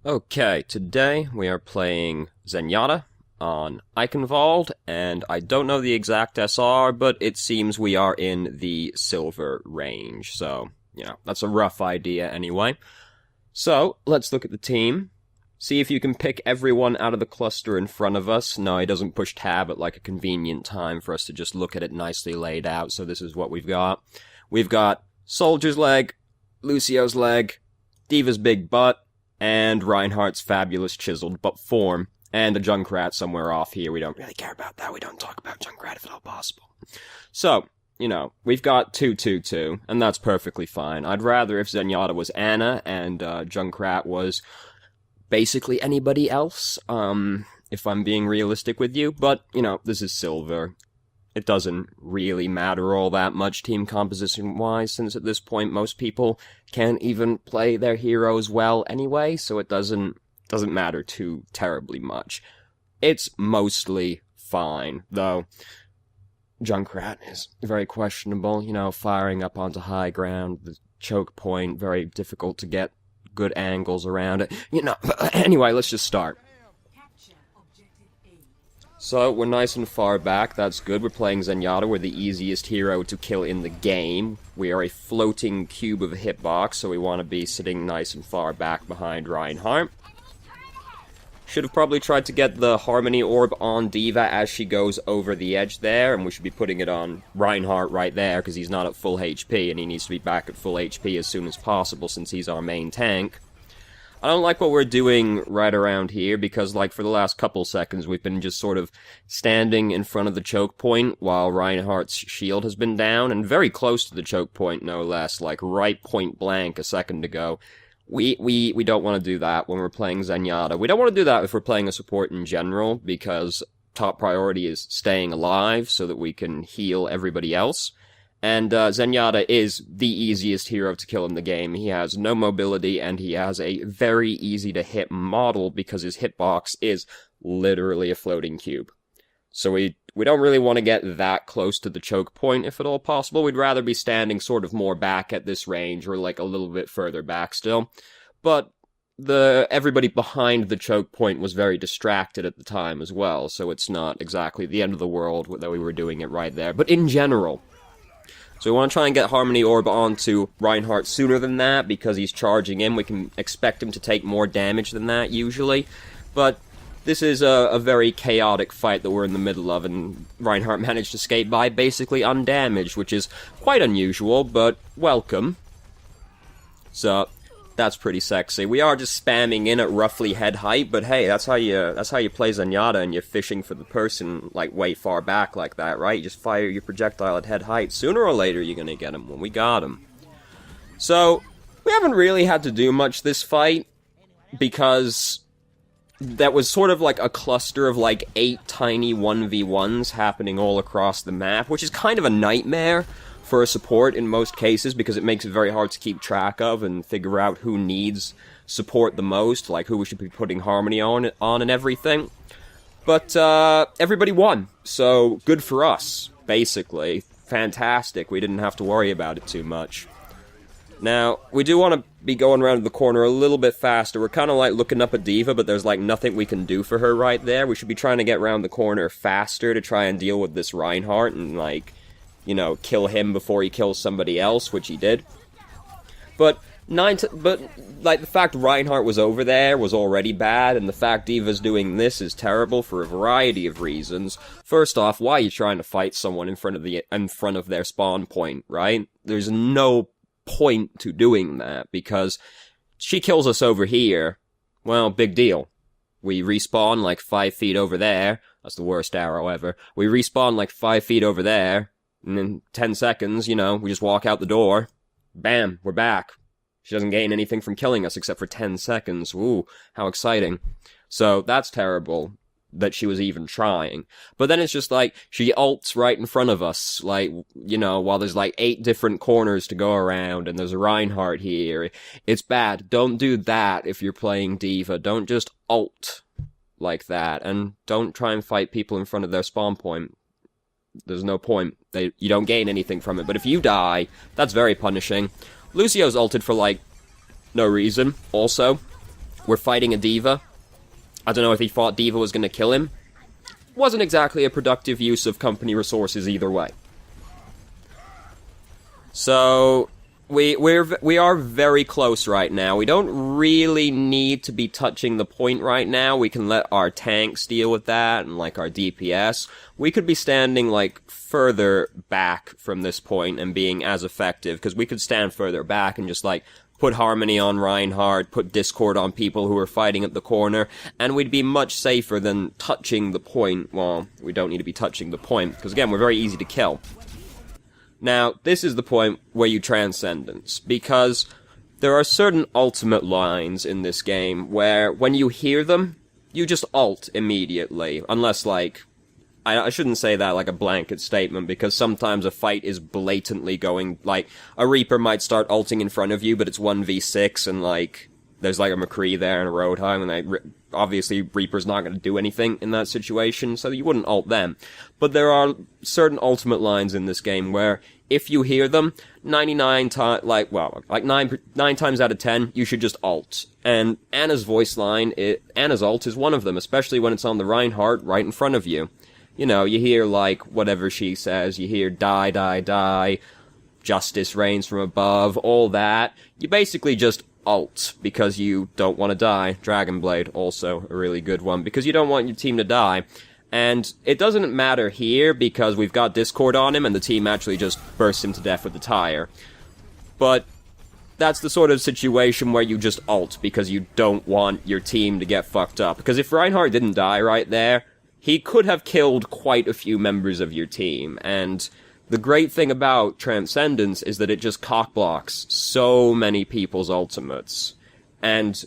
Okay, today we are playing Zenyatta on Ecihenwald, and I don't know the exact SR, but it seems we are in the silver range, so, that's a rough idea anyway. So, let's look at the team, see if you can pick everyone out of the cluster in front of us. No, he doesn't push tab at like a convenient time for us to just look at it nicely laid out, so this is what we've got. We've got Soldier's leg, Lucio's leg, D.Va's big butt, and Reinhardt's fabulous chiseled but form, and a Junkrat somewhere off here. We don't really care about that. We don't talk about Junkrat if at all possible. So, we've got 2-2-2, and that's perfectly fine. I'd rather if Zenyatta was Anna and Junkrat was basically anybody else, if I'm being realistic with you, but, this is silver. It doesn't really matter all that much team composition-wise, since at this point most people can't even play their heroes well anyway, so it doesn't matter too terribly much. It's mostly fine, though Junkrat is very questionable, firing up onto high ground, the choke point, very difficult to get good angles around it. Anyway, let's just start. So, we're nice and far back, that's good. We're playing Zenyatta, we're the easiest hero to kill in the game. We are a floating cube of a hitbox, so we want to be sitting nice and far back behind Reinhardt. Should have probably tried to get the Harmony Orb on D.Va as she goes over the edge there, and we should be putting it on Reinhardt right there, because he's not at full HP, and he needs to be back at full HP as soon as possible, since he's our main tank. I don't like what we're doing right around here, because, for the last couple seconds, we've been just sort of standing in front of the choke point while Reinhardt's shield has been down, and very close to the choke point, no less, right point blank a second ago. We don't want to do that when we're playing Zenyatta. We don't want to do that if we're playing a support in general, because top priority is staying alive so that we can heal everybody else. And Zenyatta is the easiest hero to kill in the game. He has no mobility, and he has a very easy-to-hit model because his hitbox is literally a floating cube. So we don't really want to get that close to the choke point, if at all possible. We'd rather be standing sort of more back at this range, or a little bit further back still. But everybody behind the choke point was very distracted at the time as well, so it's not exactly the end of the world that we were doing it right there. But in general, so we want to try and get Harmony Orb onto Reinhardt sooner than that, because he's charging in. We can expect him to take more damage than that, usually. But this is a very chaotic fight that we're in the middle of, and Reinhardt managed to escape by basically undamaged, which is quite unusual, but welcome. So that's pretty sexy. We are just spamming in at roughly head height, but hey, that's how you play Zenyatta, and you're fishing for the person, way far back like that, right? You just fire your projectile at head height. Sooner or later, you're gonna get him. When we got him. So, we haven't really had to do much this fight, because that was sort of a cluster of 8 tiny 1v1s happening all across the map, which is kind of a nightmare for a support in most cases, because it makes it very hard to keep track of and figure out who needs support the most, who we should be putting Harmony on and everything. But everybody won, so good for us, basically. Fantastic, we didn't have to worry about it too much. Now, we do want to be going around the corner a little bit faster. We're kind of looking up at D.Va, but there's nothing we can do for her right there. We should be trying to get around the corner faster to try and deal with this Reinhardt and kill him before he kills somebody else, which he did. But the fact Reinhardt was over there was already bad, and the fact D.Va's doing this is terrible for a variety of reasons. First off, why are you trying to fight someone in front of their spawn point, right? There's no point to doing that, because she kills us over here. Well, big deal. We respawn 5 feet over there. That's the worst arrow ever. We respawn 5 feet over there. And in 10 seconds, we just walk out the door. Bam, we're back. She doesn't gain anything from killing us except for 10 seconds. Ooh, how exciting. So, that's terrible that she was even trying. But then it's just she ults right in front of us, while there's 8 different corners to go around, and there's a Reinhardt here. It's bad. Don't do that if you're playing D.Va. Don't just ult like that, and don't try and fight people in front of their spawn point. There's no point. You don't gain anything from it. But if you die, that's very punishing. Lucio's ulted for, no reason, also. We're fighting a D.Va. I don't know if he thought D.Va was going to kill him. Wasn't exactly a productive use of company resources either way. So, we are very close right now. We don't really need to be touching the point right now. We can let our tanks deal with that, and like our DPS. We could be standing like further back from this point and being as effective, because we could stand further back and just like put Harmony on Reinhardt, put Discord on people who are fighting at the corner, and we'd be much safer than touching the point. Well, we don't need to be touching the point, because again, we're very easy to kill. Now, this is the point where you Transcendence, because there are certain ultimate lines in this game where, when you hear them, you just ult immediately, unless, like, I shouldn't say that like a blanket statement, because sometimes a fight is blatantly going, like, a Reaper might start ulting in front of you, but it's 1v6, and, like, there's, like, a McCree there and a Roadhog, and obviously Reaper's not going to do anything in that situation, so you wouldn't ult them. But there are certain ultimate lines in this game where, if you hear them, 9 times out of 10, you should just ult. And Anna's voice line, Anna's ult is one of them, especially when it's on the Reinhardt right in front of you. You know, you hear, like, whatever she says, you hear die, die, die, justice reigns from above, all that. You basically just ult, because you don't want to die. Dragonblade, also a really good one, because you don't want your team to die. And it doesn't matter here, because we've got Discord on him, and the team actually just bursts him to death with the tire. But that's the sort of situation where you just ult, because you don't want your team to get fucked up. Because if Reinhardt didn't die right there, he could have killed quite a few members of your team, and the great thing about Transcendence is that it just cockblocks so many people's ultimates. And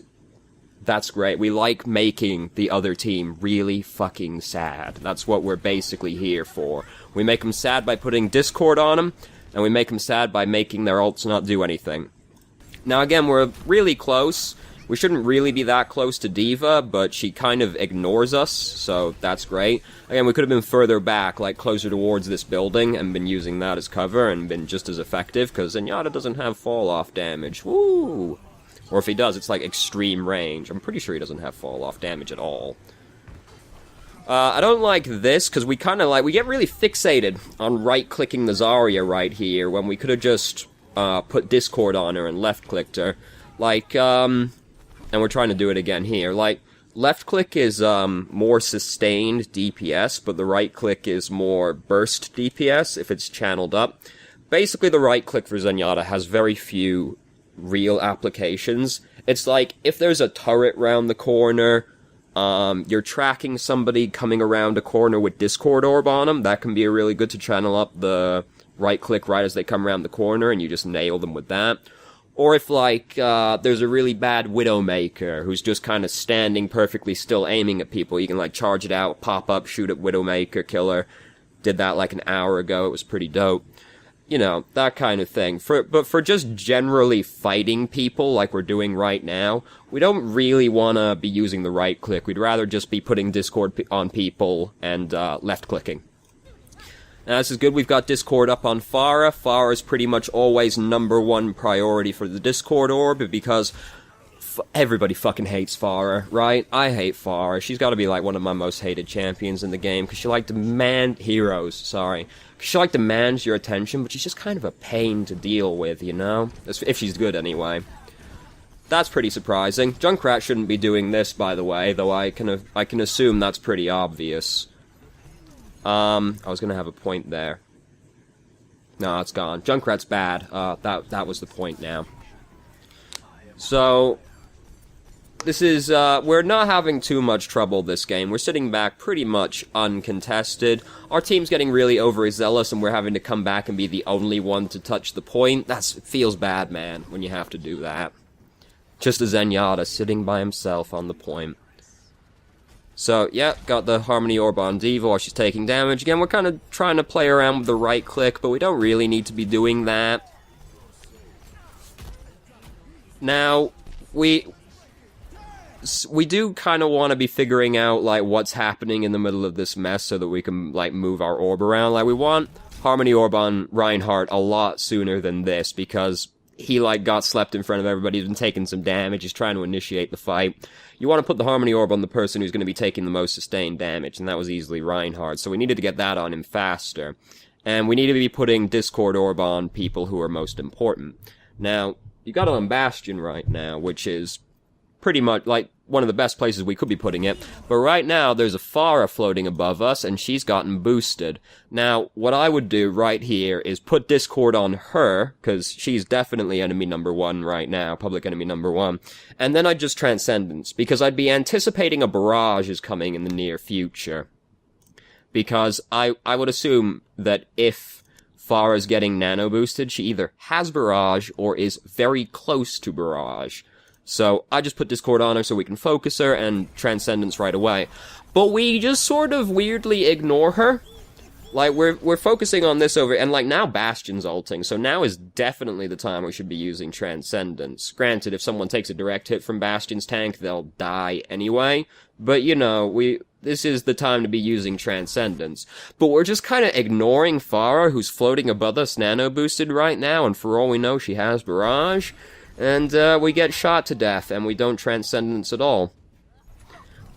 that's great. We like making the other team really fucking sad. That's what we're basically here for. We make them sad by putting Discord on them, and we make them sad by making their ults not do anything. Now again, we're really close. We shouldn't really be that close to D.Va, but she kind of ignores us, so that's great. Again, we could have been further back, like closer towards this building, and been using that as cover, and been just as effective, because Zenyatta doesn't have fall-off damage. Woo! Or if he does, it's like extreme range. I'm pretty sure he doesn't have fall-off damage at all. I don't like this, because we kind of like, we get really fixated on right-clicking the Zarya right here, when we could have just put Discord on her and left-clicked her. Like, and we're trying to do it again here. Like, left click is more sustained DPS, but the right click is more burst DPS if it's channeled up. Basically, the right click for Zenyatta has very few real applications. It's like, if there's a turret round the corner, you're tracking somebody coming around a corner with Discord Orb on them, that can be really good to channel up the right click right as they come around the corner, and you just nail them with that. Or if, like, there's a really bad Widowmaker who's just kind of standing perfectly still aiming at people, you can, like, charge it out, pop up, shoot at Widowmaker, kill her. Did that, like, an hour ago, it was pretty dope. You know, that kind of thing. But for just generally fighting people, like we're doing right now, we don't really want to be using the right click. We'd rather just be putting Discord on people and left-clicking. Now, this is good. We've got Discord up on Pharah. Pharah is pretty much always #1 priority for the Discord orb, because everybody fucking hates Pharah, right? I hate Pharah. She's got to be, like, one of my most hated champions in the game, because she, like, she, like, demands your attention, but she's just kind of a pain to deal with, you know? If she's good, anyway. That's pretty surprising. Junkrat shouldn't be doing this, by the way, though I can assume that's pretty obvious. I was gonna have a point there. No, it's gone. Junkrat's bad. That was the point now. So, this is, we're not having too much trouble this game. We're sitting back pretty much uncontested. Our team's getting really overzealous, and we're having to come back and be the only one to touch the point. It feels bad, man, when you have to do that. Just a Zenyatta sitting by himself on the point. So, yeah, got the Harmony Orb on D.Va while she's taking damage. Again, we're kind of trying to play around with the right click, but we don't really need to be doing that. Now, we do kind of want to be figuring out, like, what's happening in the middle of this mess so that we can, like, move our orb around. Like, we want Harmony Orb on Reinhardt a lot sooner than this, because he, like, got slept in front of everybody, he's been taking some damage, he's trying to initiate the fight. You want to put the Harmony Orb on the person who's going to be taking the most sustained damage, and that was easily Reinhardt, so we needed to get that on him faster. And we need to be putting Discord Orb on people who are most important. Now, you got it on Bastion right now, which is pretty much, like, one of the best places we could be putting it. But right now, there's a Pharah floating above us, and she's gotten boosted. Now, what I would do right here is put Discord on her, because she's definitely enemy number 1 right now, public enemy number 1. And then I'd just Transcendence, because I'd be anticipating a barrage is coming in the near future. Because I would assume that if Pharah's getting nano boosted, she either has barrage or is very close to barrage. So I just put Discord on her so we can focus her and Transcendence right away. But we just sort of weirdly ignore her. Like, we're focusing on this over, and like now Bastion's ulting, so now is definitely the time we should be using Transcendence. Granted, if someone takes a direct hit from Bastion's tank, they'll die anyway. But you know, this is the time to be using Transcendence. But we're just kind of ignoring Pharah, who's floating above us nano boosted right now, and for all we know, she has barrage. And we get shot to death, and we don't Transcendence at all.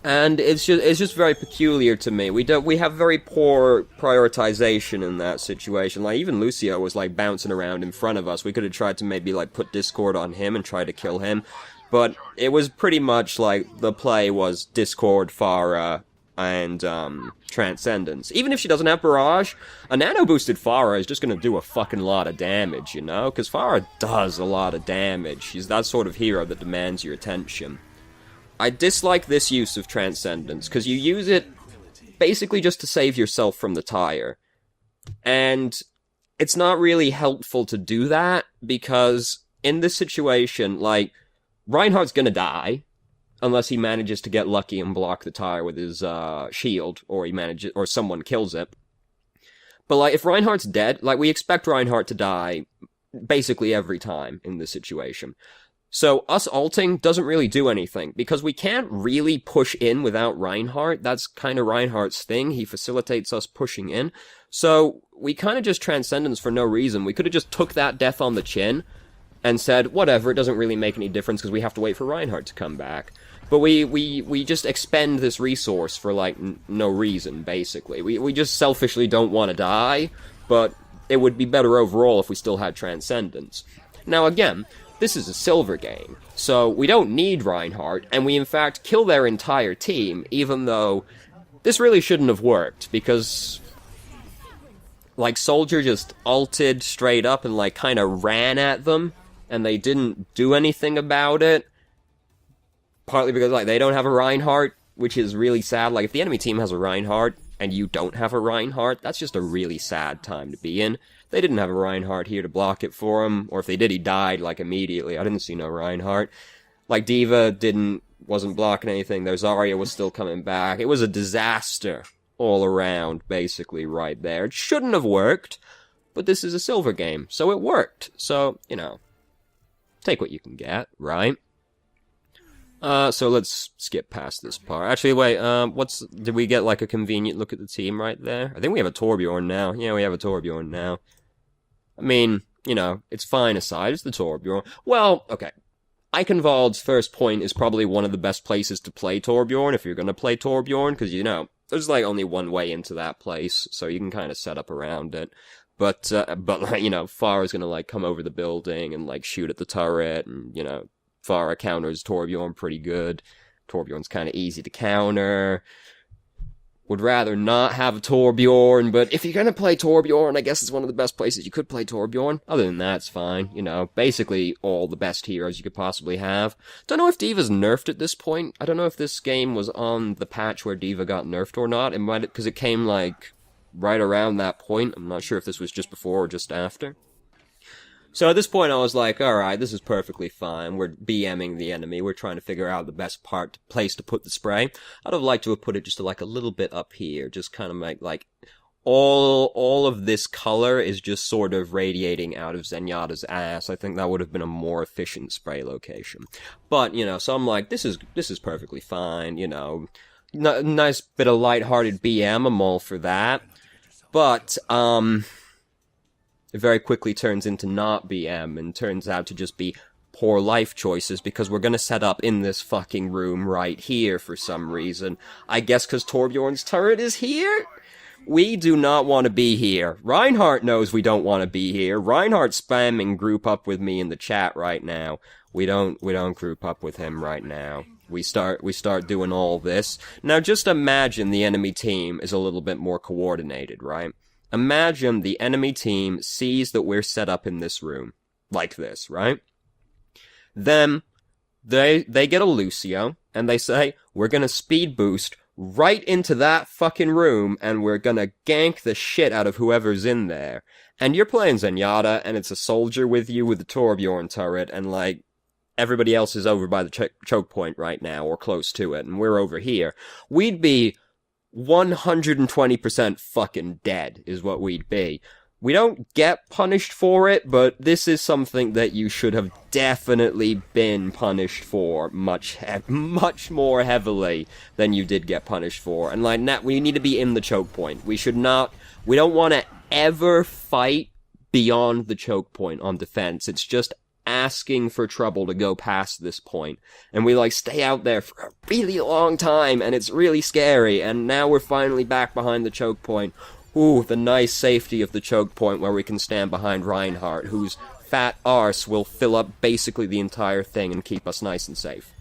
And it's just very peculiar to me. We have very poor prioritization in that situation. Like, even Lucio was, like, bouncing around in front of us. We could have tried to maybe, like, put Discord on him and try to kill him. But it was pretty much, like, the play was Discord, Pharah, and Transcendence. Even if she doesn't have Barrage, a nano-boosted Pharah is just gonna do a fucking lot of damage, you know? Because Pharah does a lot of damage. She's that sort of hero that demands your attention. I dislike this use of Transcendence, because you use it basically just to save yourself from the tire. And it's not really helpful to do that, because in this situation, like, Reinhardt's gonna die, unless he manages to get lucky and block the tire with his shield, or someone kills it. But, like, if Reinhardt's dead, like, we expect Reinhardt to die basically every time in this situation. So, us ulting doesn't really do anything, because we can't really push in without Reinhardt. That's kind of Reinhardt's thing. He facilitates us pushing in. So, we kind of just Transcendence for no reason. We could have just took that death on the chin and said, whatever, it doesn't really make any difference because we have to wait for Reinhardt to come back. But we just expend this resource for, like, no reason, basically. We just selfishly don't want to die, but it would be better overall if we still had Transcendence. Now, again, this is a silver game, so we don't need Reinhardt, and we in fact kill their entire team, even though this really shouldn't have worked, because, like, Soldier just ulted straight up and, like, kind of ran at them, and they didn't do anything about it. Partly because, like, they don't have a Reinhardt, which is really sad. Like, if the enemy team has a Reinhardt, and you don't have a Reinhardt, that's just a really sad time to be in. They didn't have a Reinhardt here to block it for him, or if they did, he died, like, immediately. I didn't see no Reinhardt. Like, D.Va wasn't blocking anything, their Zarya was still coming back. It was a disaster all around, basically, right there. It shouldn't have worked, but this is a silver game, so it worked. So, you know, take what you can get, right? So let's skip past this part. Actually, wait, did we get, like, a convenient look at the team right there? I think we have a Torbjorn now. Yeah, we have a Torbjorn now. I mean, you know, it's fine aside, it's the Torbjorn. Well, okay. Eichenwald's first point is probably one of the best places to play Torbjorn, if you're gonna play Torbjorn, because, you know, there's, like, only one way into that place, so you can kind of set up around it. But, like, you know, Pharah's gonna, like, come over the building and, like, shoot at the turret, and, you know, Pharah counters Torbjorn pretty good. Torbjorn's kind of easy to counter. Would rather not have a Torbjorn, but if you're gonna play Torbjorn, I guess it's one of the best places you could play Torbjorn. Other than that, it's fine. You know, basically all the best heroes you could possibly have. Don't know if D.Va's nerfed at this point. I don't know if this game was on the patch where D.Va got nerfed or not. It might, because it came, like, right around that point. I'm not sure if this was just before or just after. So at this point I was like, alright, this is perfectly fine. We're BMing the enemy. We're trying to figure out the best place to put the spray. I'd have liked to have put it just like a little bit up here. Just kind of like all of this color is just sort of radiating out of Zenyatta's ass. I think that would have been a more efficient spray location. But, you know, so I'm like, this is perfectly fine, you know. Nice bit of lighthearted BM, I'm all for that. But, it very quickly turns into not BM and turns out to just be poor life choices because we're gonna set up in this fucking room right here for some reason. I guess because Torbjorn's turret is here? We do not want to be here. Reinhardt knows we don't want to be here. Reinhardt's spamming group up with me in the chat right now. We don't group up with him right now. We start doing all this. Now just imagine the enemy team is a little bit more coordinated, right? Imagine the enemy team sees that we're set up in this room. Like this, right? Then they get a Lucio, and they say, we're gonna speed boost right into that fucking room, and we're gonna gank the shit out of whoever's in there. And you're playing Zenyatta, and it's a soldier with you with the Torbjorn turret, and like, everybody else is over by the choke point right now, or close to it, and we're over here. We'd be 120% fucking dead, is what we'd be. We don't get punished for it, but this is something that you should have definitely been punished for much more heavily than you did get punished for. And like, we need to be in the choke point. We don't want to ever fight beyond the choke point on defense. It's just asking for trouble to go past this point. And we like stay out there for a really long time, and it's really scary, and now we're finally back behind the choke point. Ooh, the nice safety of the choke point where we can stand behind Reinhardt, whose fat arse will fill up basically the entire thing and keep us nice and safe.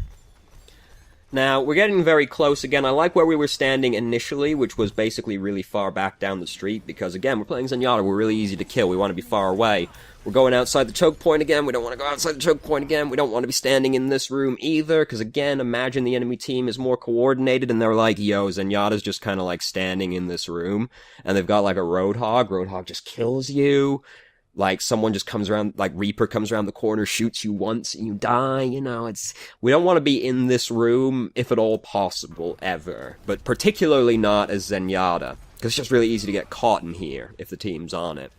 Now, we're getting very close again. I like where we were standing initially, which was basically really far back down the street, because again, we're playing Zenyatta, we're really easy to kill, we want to be far away. We're going outside the choke point again, we don't want to go outside the choke point again, we don't want to be standing in this room either, because again, imagine the enemy team is more coordinated, and they're like, yo, Zenyatta's just kind of like standing in this room, and they've got like a Roadhog just kills you. Like, someone just comes around, like, Reaper comes around the corner, shoots you once, and you die, you know, we don't want to be in this room, if at all possible, ever. But particularly not as Zenyatta, because it's just really easy to get caught in here, if the team's on it.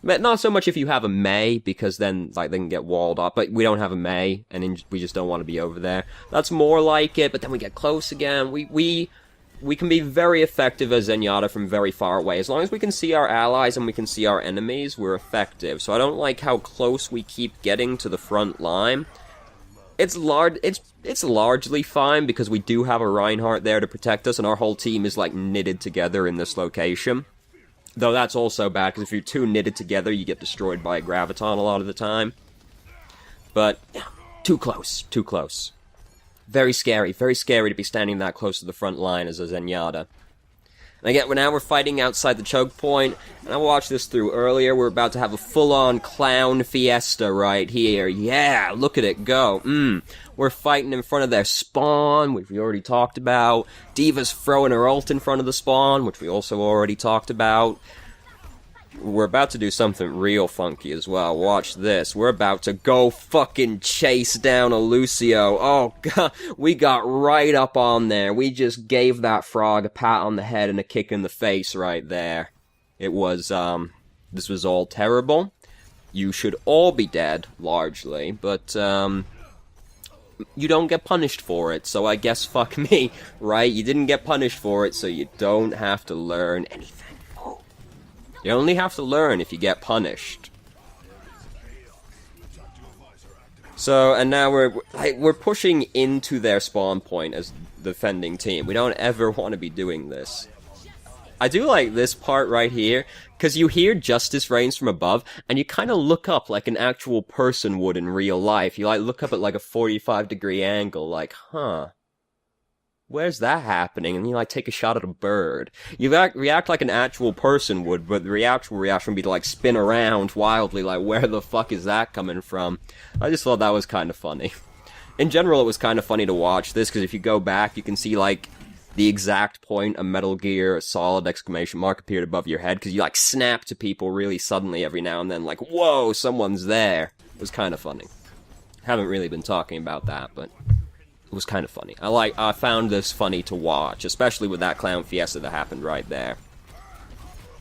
But not so much if you have a Mei, because then, like, they can get walled up, but we don't have a Mei, and we just don't want to be over there. That's more like it, but then we get close again, we can be very effective as Zenyatta from very far away. As long as we can see our allies and we can see our enemies, we're effective. So I don't like how close we keep getting to the front line. It's largely fine because we do have a Reinhardt there to protect us, and our whole team is like knitted together in this location. Though that's also bad, because if you're too knitted together, you get destroyed by a Graviton a lot of the time. But, yeah, too close, too close. Very scary to be standing that close to the front line as a Zenyatta. And again, now we're fighting outside the choke point, and I watched this through earlier, we're about to have a full-on clown fiesta right here. Yeah, look at it go. We're fighting in front of their spawn, which we already talked about. D.Va's throwing her ult in front of the spawn, which we also already talked about. We're about to do something real funky as well. Watch this. We're about to go fucking chase down a Lucio. Oh, God. We got right up on there. We just gave that frog a pat on the head and a kick in the face right there. It was, this was all terrible. You should all be dead, largely, but, you don't get punished for it, so I guess fuck me, right? You didn't get punished for it, so you don't have to learn anything. You only have to learn if you get punished. So, and now we're pushing into their spawn point as the defending team. We don't ever want to be doing this. I do like this part right here, because you hear Justice Reigns from above, and you kind of look up like an actual person would in real life. You like look up at like a 45-degree angle, like, huh. Where's that happening? And you, like, take a shot at a bird. You react like an actual person would, but the actual reaction would be to, like, spin around wildly, like, where the fuck is that coming from? I just thought that was kind of funny. In general, it was kind of funny to watch this, because if you go back, you can see, like, the exact point a Metal Gear Solid exclamation mark appeared above your head, because you, like, snap to people really suddenly every now and then, like, whoa, someone's there. It was kind of funny. Haven't really been talking about that, but it was kind of funny. I found this funny to watch, especially with that clown fiesta that happened right there.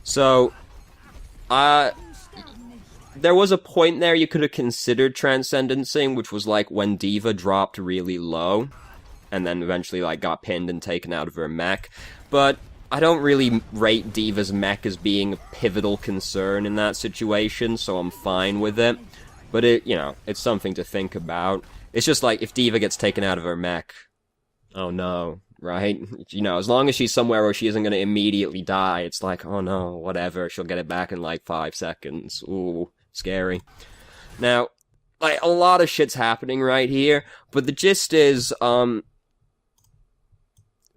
So, there was a point there you could have considered transcendencing, which was like when D.Va dropped really low, and then eventually like got pinned and taken out of her mech. But I don't really rate D.Va's mech as being a pivotal concern in that situation, so I'm fine with it. But it's something to think about. It's just like, if D.Va gets taken out of her mech, oh no, right? As long as she's somewhere where she isn't going to immediately die, it's like, oh no, whatever, she'll get it back in like 5 seconds. Ooh, scary. Now, like, a lot of shit's happening right here, but the gist is, we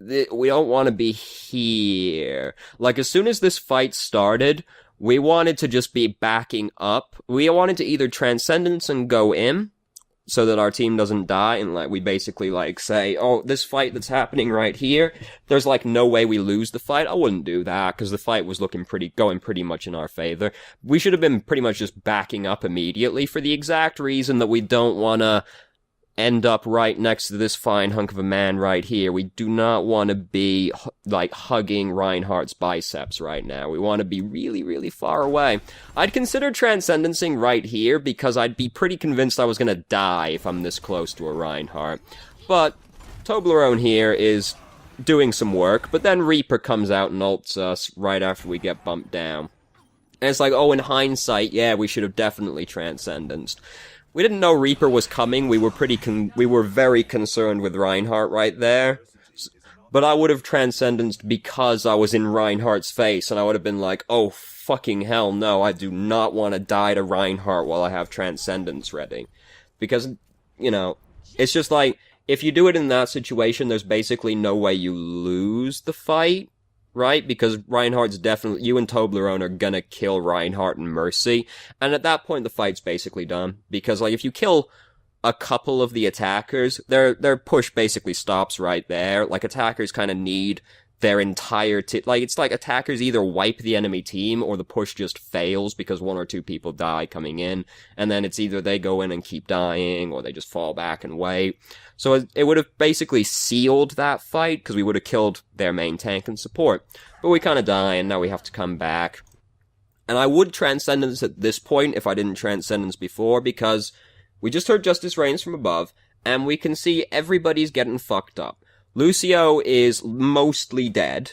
don't want to be here. Like, as soon as this fight started, we wanted to just be backing up. We wanted to either Transcendence and go in, so that our team doesn't die, and like we basically like say, oh, this fight that's happening right here, there's like no way we lose the fight. I wouldn't do that, because the fight was going pretty much in our favor. We should have been pretty much just backing up immediately, for the exact reason that we don't want to end up right next to this fine hunk of a man right here. We do not want to be, like, hugging Reinhardt's biceps right now. We want to be really, really far away. I'd consider Transcendencing right here, because I'd be pretty convinced I was going to die if I'm this close to a Reinhardt. But Toblerone here is doing some work, but then Reaper comes out and ults us right after we get bumped down. And it's like, oh, in hindsight, yeah, we should have definitely Transcendenced. We didn't know Reaper was coming. We were very concerned with Reinhardt right there. But I would have Transcendenced because I was in Reinhardt's face, and I would have been like, oh, fucking hell no, I do not want to die to Reinhardt while I have Transcendence ready. Because, it's just like, if you do it in that situation, there's basically no way you lose the fight. Right? Because Reinhardt's definitely... You and Toblerone are gonna kill Reinhardt and Mercy. And at that point, the fight's basically done. Because, like, if you kill a couple of the attackers, their push basically stops right there. Like, attackers kind of need their entire... it's like attackers either wipe the enemy team, or the push just fails because 1 or 2 people die coming in. And then it's either they go in and keep dying, or they just fall back and wait. So it would have basically sealed that fight, because we would have killed their main tank and support. But we kind of die, and now we have to come back. And I would Transcendence at this point if I didn't Transcendence before, because we just heard Justice Reigns from above, and we can see everybody's getting fucked up. Lucio is mostly dead.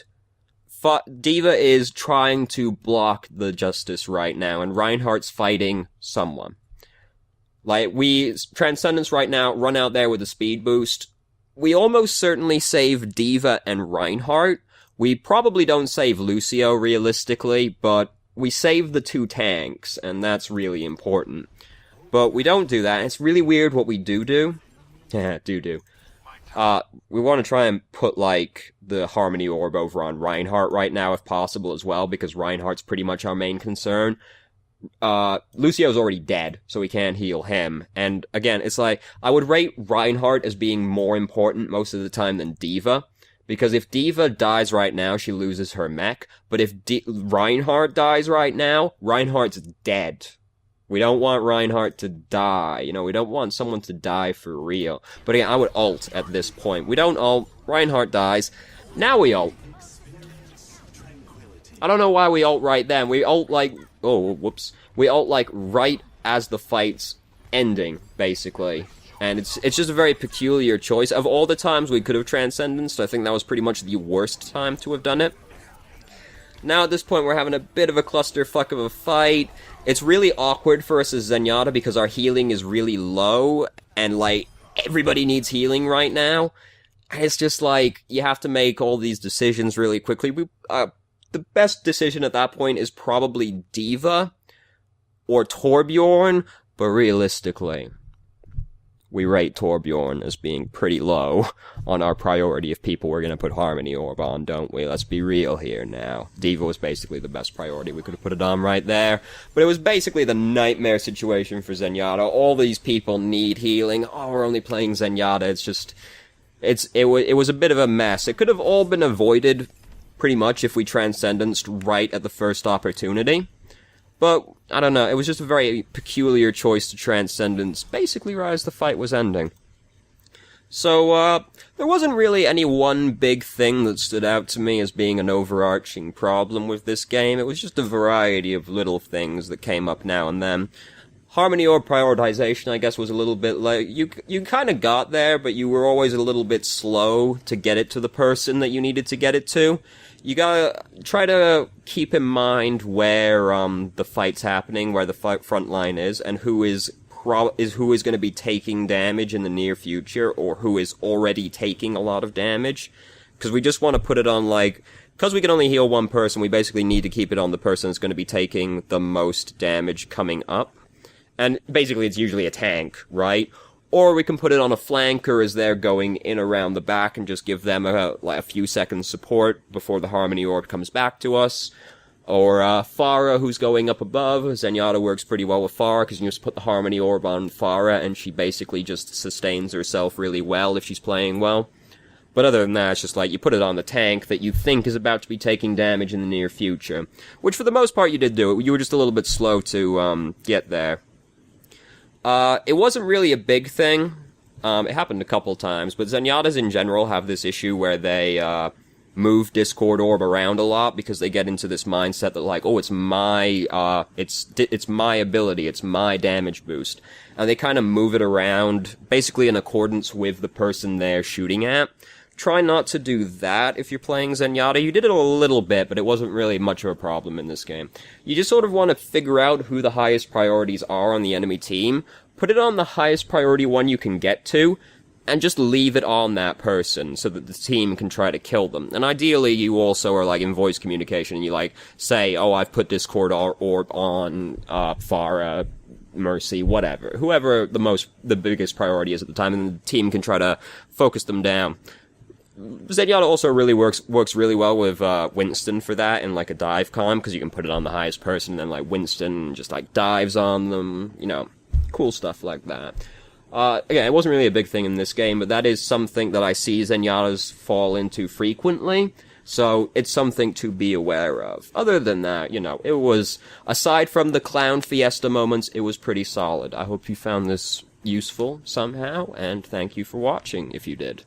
D.Va is trying to block the Justice right now, and Reinhardt's fighting someone. Like, we Transcendence right now, run out there with a speed boost. We almost certainly save D.Va and Reinhardt. We probably don't save Lucio, realistically, but we save the 2 tanks, and that's really important. But we don't do that, and it's really weird what we do. Yeah, do. We want to try and put, like, the Harmony Orb over on Reinhardt right now, if possible, as well, because Reinhardt's pretty much our main concern. Lucio's already dead, so we can't heal him. And again, it's like, I would rate Reinhardt as being more important most of the time than D.Va, because if D.Va dies right now, she loses her mech, but if Reinhardt dies right now, Reinhardt's dead. We don't want Reinhardt to die, we don't want someone to die for real. But again, I would ult at this point. We don't ult, Reinhardt dies, now we ult. I don't know why we ult right then. We ult like... Oh, whoops. We ult, like, right as the fight's ending, basically. And it's just a very peculiar choice. Of all the times we could have Transcendenced, I think that was pretty much the worst time to have done it. Now, at this point, we're having a bit of a clusterfuck of a fight. It's really awkward for us as Zenyatta, because our healing is really low, and, like, everybody needs healing right now. And it's just, like, you have to make all these decisions really quickly. The best decision at that point is probably D.Va or Torbjorn, but realistically, we rate Torbjorn as being pretty low on our priority of people we're going to put Harmony Orb on, don't we? Let's be real here now. D.Va was basically the best priority. We could have put it on right there, but it was basically the nightmare situation for Zenyatta. All these people need healing. Oh, we're only playing Zenyatta. It's just... It was a bit of a mess. It could have all been avoided pretty much if we Transcendenced right at the first opportunity. But, I don't know, it was just a very peculiar choice to Transcendence, basically right as the fight was ending. So, there wasn't really any one big thing that stood out to me as being an overarching problem with this game. It was just a variety of little things that came up now and then. Harmony Orb prioritization, I guess, was a little bit like, you kind of got there, but you were always a little bit slow to get it to the person that you needed to get it to. You gotta try to keep in mind where, the fight's happening, where the front line is, and who is going to be taking damage in the near future, or who is already taking a lot of damage. Because we just want to put it on, like, because we can only heal one person, we basically need to keep it on the person that's going to be taking the most damage coming up. And basically it's usually a tank, right? Or we can put it on a flanker as they're going in around the back and just give them a few seconds support before the Harmony Orb comes back to us. Or Pharah, who's going up above. Zenyatta works pretty well with Pharah, because you just put the Harmony Orb on Pharah, and she basically just sustains herself really well if she's playing well. But other than that, it's just like, you put it on the tank that you think is about to be taking damage in the near future. Which for the most part you did do it, you were just a little bit slow to get there. It wasn't really a big thing. It happened a couple times, but Zenyatas in general have this issue where they, move Discord Orb around a lot because they get into this mindset that, like, oh, it's my ability, it's my damage boost. And they kind of move it around, basically in accordance with the person they're shooting at. Try not to do that if you're playing Zenyatta. You did it a little bit, but it wasn't really much of a problem in this game. You just sort of want to figure out who the highest priorities are on the enemy team, put it on the highest priority one you can get to, and just leave it on that person so that the team can try to kill them. And ideally, you also are, like, in voice communication, and you, like, say, oh, I've put Discord Orb on, Pharah, Mercy, whatever. Whoever the biggest priority is at the time, and the team can try to focus them down. Zenyatta also really works really well with, Winston for that, in, like, a dive comm, because you can put it on the highest person, and then, like, Winston just, like, dives on them, you know, cool stuff like that. Again, it wasn't really a big thing in this game, but that is something that I see Zenyatta's fall into frequently, so it's something to be aware of. Other than that, you know, it was, aside from the clown fiesta moments, it was pretty solid. I hope you found this useful somehow, and thank you for watching if you did.